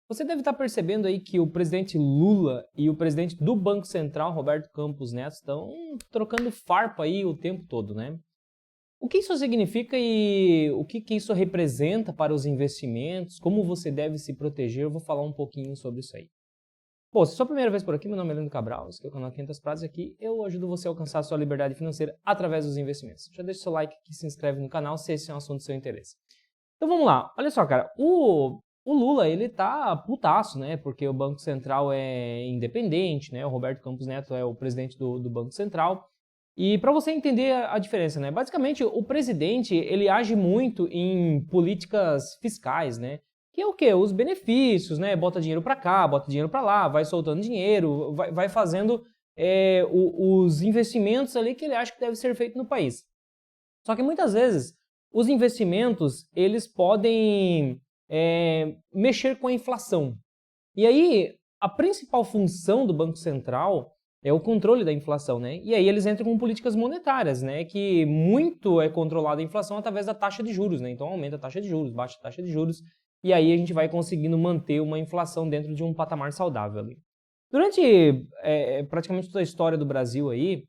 Você deve estar percebendo aí que o presidente Lula e o presidente do Banco Central, Roberto Campos Neto, estão trocando farpa aí o tempo todo, né? O que isso significa e o que isso representa para os investimentos? Como você deve se proteger? Eu vou falar um pouquinho sobre isso aí. Bom, se é a sua primeira vez por aqui, meu nome é Leandro Cabral, esse é o canal 500 Pratas e aqui eu ajudo você a alcançar a sua liberdade financeira através dos investimentos. Já deixa o seu like aqui, se inscreve no canal se esse é um assunto do seu interesse. Então vamos lá, olha só, cara, o Lula, ele tá putaço, né, porque o Banco Central é independente, né, o Roberto Campos Neto é o presidente do Banco Central. E para você entender a diferença, né, basicamente o presidente, ele age muito em políticas fiscais, né, que é o quê? Os benefícios, né, bota dinheiro para cá, bota dinheiro para lá, vai soltando dinheiro, vai fazendo os investimentos ali que ele acha que deve ser feito no país. Só que muitas vezes os investimentos, eles podem mexer com a inflação. E aí, a principal função do Banco Central é o controle da inflação, né? E aí eles entram com políticas monetárias, né? Que muito é controlada a inflação através da taxa de juros, né? Então aumenta a taxa de juros, baixa a taxa de juros, e aí a gente vai conseguindo manter uma inflação dentro de um patamar saudável ali. Durante praticamente toda a história do Brasil aí,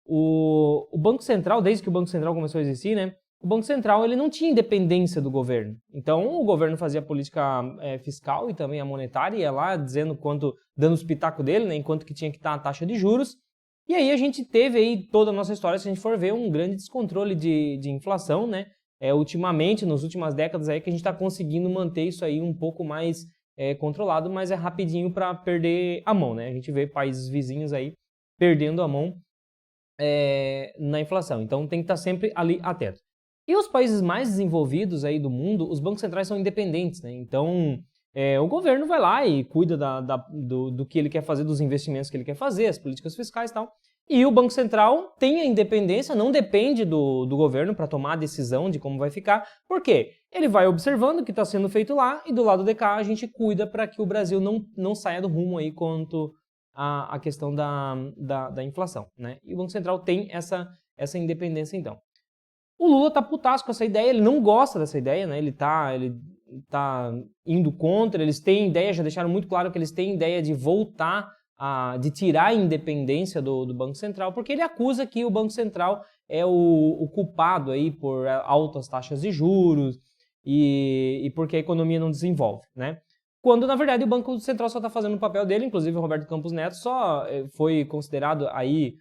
o Banco Central, desde que o Banco Central começou a existir, né? O Banco Central ele não tinha independência do governo. Então, o governo fazia a política fiscal e também a monetária, ia lá dizendo quanto, dando os pitacos dele, né, enquanto que tinha que estar a taxa de juros. E aí a gente teve aí toda a nossa história, se a gente for ver, um grande descontrole de inflação, né? Ultimamente, nas últimas décadas aí que a gente está conseguindo manter isso aí um pouco mais controlado, mas é rapidinho para perder a mão, né? A gente vê países vizinhos aí perdendo a mão na inflação. Então tem que estar sempre ali atento. E os países mais desenvolvidos aí do mundo, os bancos centrais são independentes, né? Então o governo vai lá e cuida do que ele quer fazer, dos investimentos que ele quer fazer, as políticas fiscais e tal. E o Banco Central tem a independência, não depende do governo para tomar a decisão de como vai ficar. Por quê? Ele vai observando o que está sendo feito lá e do lado de cá a gente cuida para que o Brasil não saia do rumo aí quanto a questão da inflação, né? E o Banco Central tem essa independência então. O Lula tá putaço com essa ideia, ele não gosta dessa ideia, né? Ele tá indo contra, eles têm ideia, já deixaram muito claro que eles têm ideia de voltar, de tirar a independência do Banco Central, porque ele acusa que o Banco Central é o culpado aí por altas taxas de juros e porque a economia não desenvolve, né? Quando, na verdade, o Banco Central só está fazendo o papel dele, inclusive o Roberto Campos Neto só foi considerado aí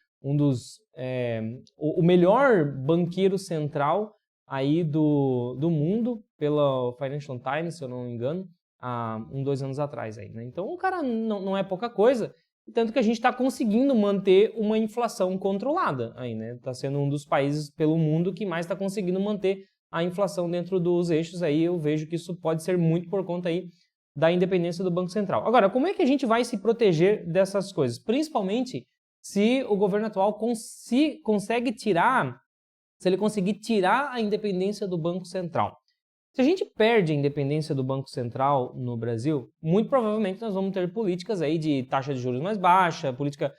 o melhor banqueiro central aí do mundo pela Financial Times, se eu não me engano, há 2 anos atrás aí, né? Então o cara não é pouca coisa, tanto que a gente está conseguindo manter uma inflação controlada aí, né? Está sendo um dos países pelo mundo que mais está conseguindo manter a inflação dentro dos eixos aí. Eu vejo que isso pode ser muito por conta aí da independência do Banco Central. Agora, como é que a gente vai se proteger dessas coisas? Principalmente se o governo atual conseguir tirar a independência do Banco Central. Se a gente perde a independência do Banco Central no Brasil, muito provavelmente nós vamos ter políticas aí de taxa de juros mais baixa, política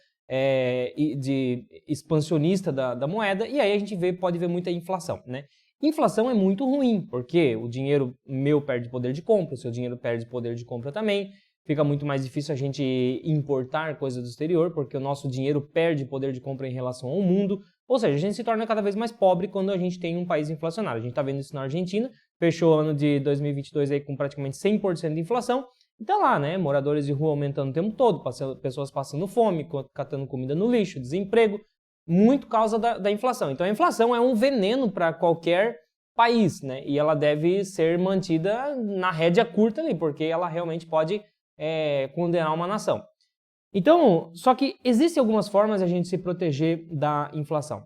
de expansionista da moeda, e aí a gente pode ver muita inflação, né? Inflação é muito ruim, porque o dinheiro meu perde poder de compra, o seu dinheiro perde poder de compra também, fica muito mais difícil a gente importar coisas do exterior, porque o nosso dinheiro perde poder de compra em relação ao mundo, ou seja, a gente se torna cada vez mais pobre quando a gente tem um país inflacionário. A gente está vendo isso na Argentina, fechou o ano de 2022 aí com praticamente 100% de inflação, e tá lá, né, moradores de rua aumentando o tempo todo, pessoas passando fome, catando comida no lixo, desemprego, muito causa da inflação. Então a inflação é um veneno para qualquer país, né? E ela deve ser mantida na rédea curta ali, porque ela realmente pode condenar uma nação. Então, só que existem algumas formas de a gente se proteger da inflação.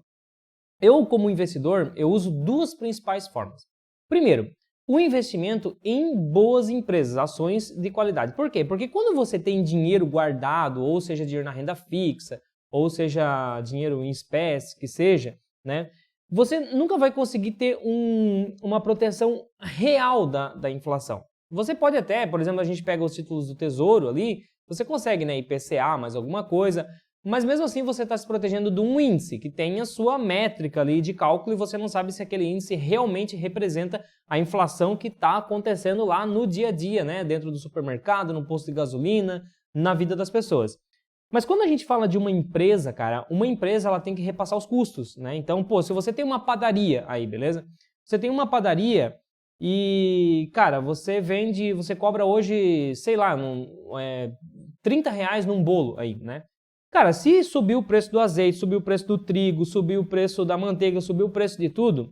Eu, como investidor, eu uso 2 principais formas. Primeiro, o investimento em boas empresas, ações de qualidade. Por quê? Porque quando você tem dinheiro guardado, ou seja, dinheiro na renda fixa, ou seja, dinheiro em espécie, que seja, né? Você nunca vai conseguir ter uma proteção real da inflação. Você pode até, por exemplo, a gente pega os títulos do Tesouro ali, você consegue, né, IPCA, mais alguma coisa, mas mesmo assim você está se protegendo de um índice que tem a sua métrica ali de cálculo e você não sabe se aquele índice realmente representa a inflação que está acontecendo lá no dia a dia, né? Dentro do supermercado, no posto de gasolina, na vida das pessoas. Mas quando a gente fala de uma empresa, cara, uma empresa ela tem que repassar os custos, né? Então, pô, se você tem uma padaria aí, beleza? Você tem uma padaria e, cara, você cobra hoje, sei lá, R$30 num bolo aí, né? Cara, se subir o preço do azeite, subir o preço do trigo, subir o preço da manteiga, subir o preço de tudo,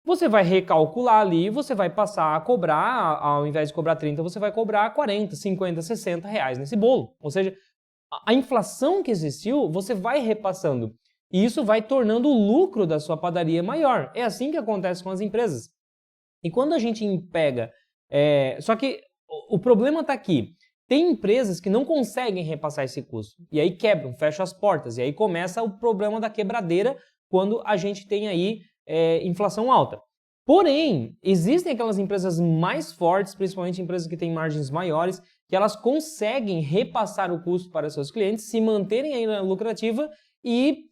você vai recalcular ali, você vai passar a cobrar, ao invés de cobrar 30, você vai cobrar 40, 50, 60 reais nesse bolo. Ou seja, a inflação que existiu, você vai repassando. E isso vai tornando o lucro da sua padaria maior. É assim que acontece com as empresas. E quando a gente pega... Só que o problema está aqui. Tem empresas que não conseguem repassar esse custo. E aí quebram, fecham as portas. E aí começa o problema da quebradeira quando a gente tem aí inflação alta. Porém, existem aquelas empresas mais fortes, principalmente empresas que têm margens maiores, que elas conseguem repassar o custo para seus clientes, se manterem aí na lucrativa e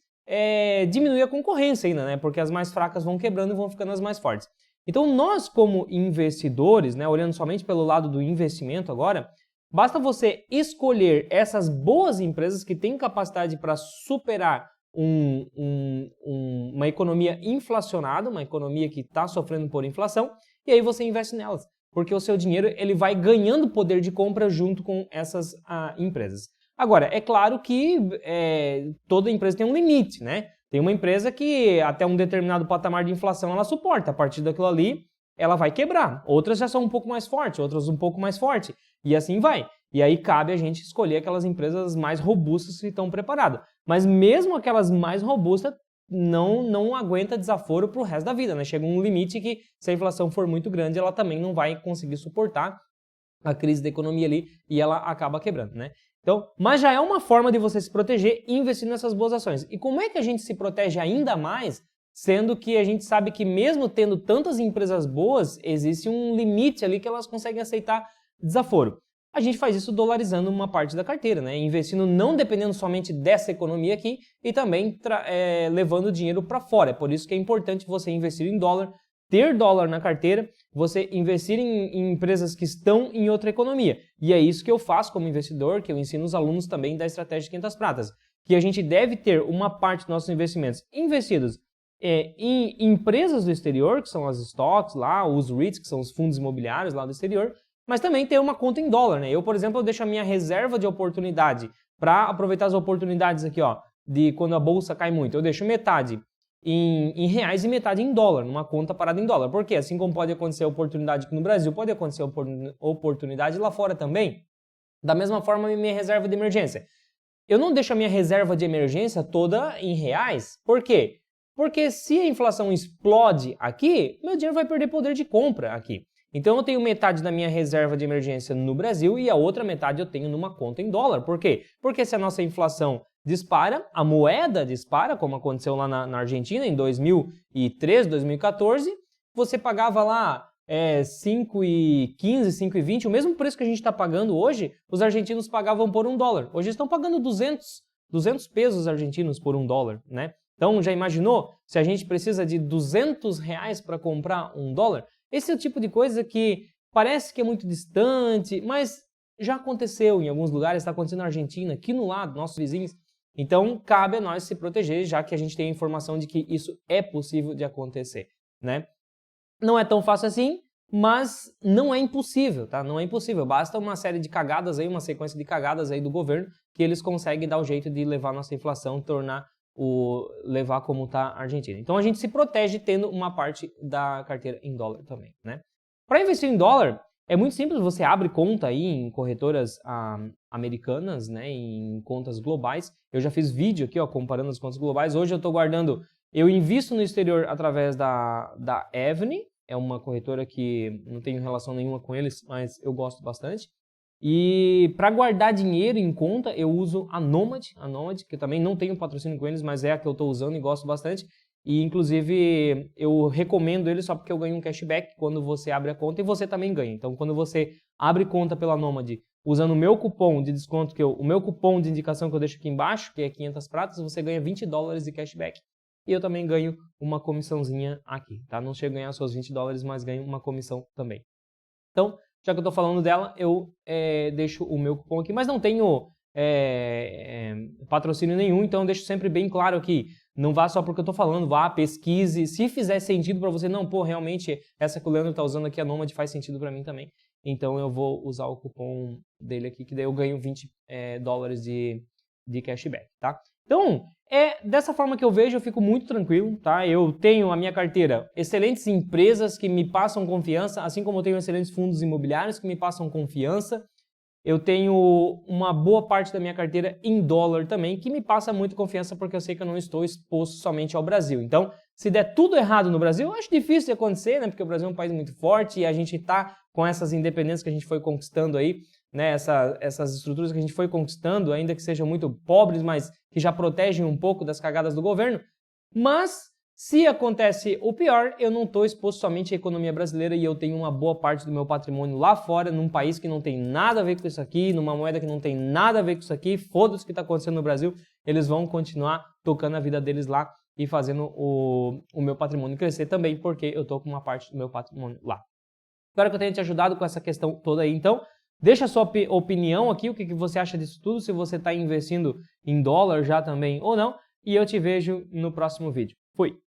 diminuir a concorrência ainda, né? Porque as mais fracas vão quebrando e vão ficando as mais fortes. Então, nós como investidores, né, olhando somente pelo lado do investimento agora, basta você escolher essas boas empresas que têm capacidade para superar uma economia inflacionada, uma economia que está sofrendo por inflação, e aí você investe nelas, porque o seu dinheiro ele vai ganhando poder de compra junto com essas empresas. Agora, é claro que toda empresa tem um limite, né? Tem uma empresa que até um determinado patamar de inflação ela suporta, a partir daquilo ali ela vai quebrar. Outras já são um pouco mais fortes, outras um pouco mais fortes, e assim vai. E aí cabe a gente escolher aquelas empresas mais robustas que estão preparadas. Mas mesmo aquelas mais robustas não aguenta desaforo para o resto da vida, né? Chega um limite que se a inflação for muito grande, ela também não vai conseguir suportar a crise da economia ali e ela acaba quebrando, né? Então, mas já é uma forma de você se proteger investindo nessas boas ações. E como é que a gente se protege ainda mais, sendo que a gente sabe que mesmo tendo tantas empresas boas, existe um limite ali que elas conseguem aceitar desaforo? A gente faz isso dolarizando uma parte da carteira, né? Investindo não dependendo somente dessa economia aqui e também levando o dinheiro para fora. É por isso que é importante você investir em dólar, ter dólar na carteira, você investir em empresas que estão em outra economia. E é isso que eu faço como investidor, que eu ensino os alunos também da Estratégia 500 Pratas. Que a gente deve ter uma parte dos nossos investimentos investidos em empresas do exterior, que são as stocks lá, os REITs, que são os fundos imobiliários lá do exterior, mas também ter uma conta em dólar, né? Eu, por exemplo, eu deixo a minha reserva de oportunidade para aproveitar as oportunidades aqui, ó, de quando a bolsa cai muito. Eu deixo metade em reais e metade em dólar, numa conta parada em dólar. Por quê? Assim como pode acontecer oportunidade aqui no Brasil, pode acontecer oportunidade lá fora também. Da mesma forma, a minha reserva de emergência. Eu não deixo a minha reserva de emergência toda em reais. Por quê? Porque se a inflação explode aqui, meu dinheiro vai perder poder de compra aqui. Então eu tenho metade da minha reserva de emergência no Brasil e a outra metade eu tenho numa conta em dólar. Por quê? Porque se a nossa inflação dispara, a moeda dispara, como aconteceu lá na Argentina em 2013, 2014, você pagava lá 5,15, 5,20, o mesmo preço que a gente está pagando hoje, os argentinos pagavam por $1. Hoje estão pagando 200 pesos argentinos por $1, né? Então já imaginou se a gente precisa de R$200 para comprar $1? Esse é o tipo de coisa que parece que é muito distante, mas já aconteceu em alguns lugares, está acontecendo na Argentina, aqui no lado, nossos vizinhos. Então, cabe a nós se proteger, já que a gente tem a informação de que isso é possível de acontecer, né? Não é tão fácil assim, mas não é impossível, tá? Não é impossível. Basta uma série de cagadas aí, uma sequência de cagadas aí do governo, que eles conseguem dar o jeito de levar a nossa inflação, levar como está a Argentina. Então a gente se protege tendo uma parte da carteira em dólar também, né? Para investir em dólar, é muito simples, você abre conta aí em corretoras americanas, né, em contas globais. Eu já fiz vídeo aqui, ó, comparando as contas globais. Hoje eu invisto no exterior através da Evni, é uma corretora que não tenho relação nenhuma com eles, mas eu gosto bastante. E para guardar dinheiro em conta, eu uso a Nomad, que eu também não tenho patrocínio com eles, mas é a que eu estou usando e gosto bastante. E, inclusive, eu recomendo ele só porque eu ganho um cashback quando você abre a conta e você também ganha. Então, quando você abre conta pela Nomad usando o meu cupom de desconto, o meu cupom de indicação que eu deixo aqui embaixo, que é 500 pratas, você ganha $20 de cashback. E eu também ganho uma comissãozinha aqui, tá? Não chego a ganhar só os $20, mas ganho uma comissão também. Então, já que eu estou falando dela, eu deixo o meu cupom aqui, mas não tenho patrocínio nenhum, então eu deixo sempre bem claro aqui. Não vá só porque eu estou falando, vá, pesquise. Se fizer sentido para você, não, pô, realmente essa que o Leandro está usando aqui, a Nomad, faz sentido para mim também. Então eu vou usar o cupom dele aqui, que daí eu ganho $20 de cashback, tá? Então, dessa forma que eu vejo, eu fico muito tranquilo, tá? Eu tenho a minha carteira excelentes empresas que me passam confiança, assim como eu tenho excelentes fundos imobiliários que me passam confiança. Eu tenho uma boa parte da minha carteira em dólar também, que me passa muita confiança porque eu sei que eu não estou exposto somente ao Brasil. Então, se der tudo errado no Brasil, eu acho difícil de acontecer, né? Porque o Brasil é um país muito forte e a gente está com essas independências que a gente foi conquistando aí, né? Essas estruturas que a gente foi conquistando, ainda que sejam muito pobres, mas que já protegem um pouco das cagadas do governo. Mas, se acontece o pior, eu não estou exposto somente à economia brasileira e eu tenho uma boa parte do meu patrimônio lá fora, num país que não tem nada a ver com isso aqui, numa moeda que não tem nada a ver com isso aqui, foda-se o que está acontecendo no Brasil, eles vão continuar tocando a vida deles lá e fazendo o meu patrimônio crescer também, porque eu estou com uma parte do meu patrimônio lá. Espero que eu tenha te ajudado com essa questão toda aí, então. Deixa a sua opinião aqui, o que você acha disso tudo, se você está investindo em dólar já também ou não, e eu te vejo no próximo vídeo. Fui!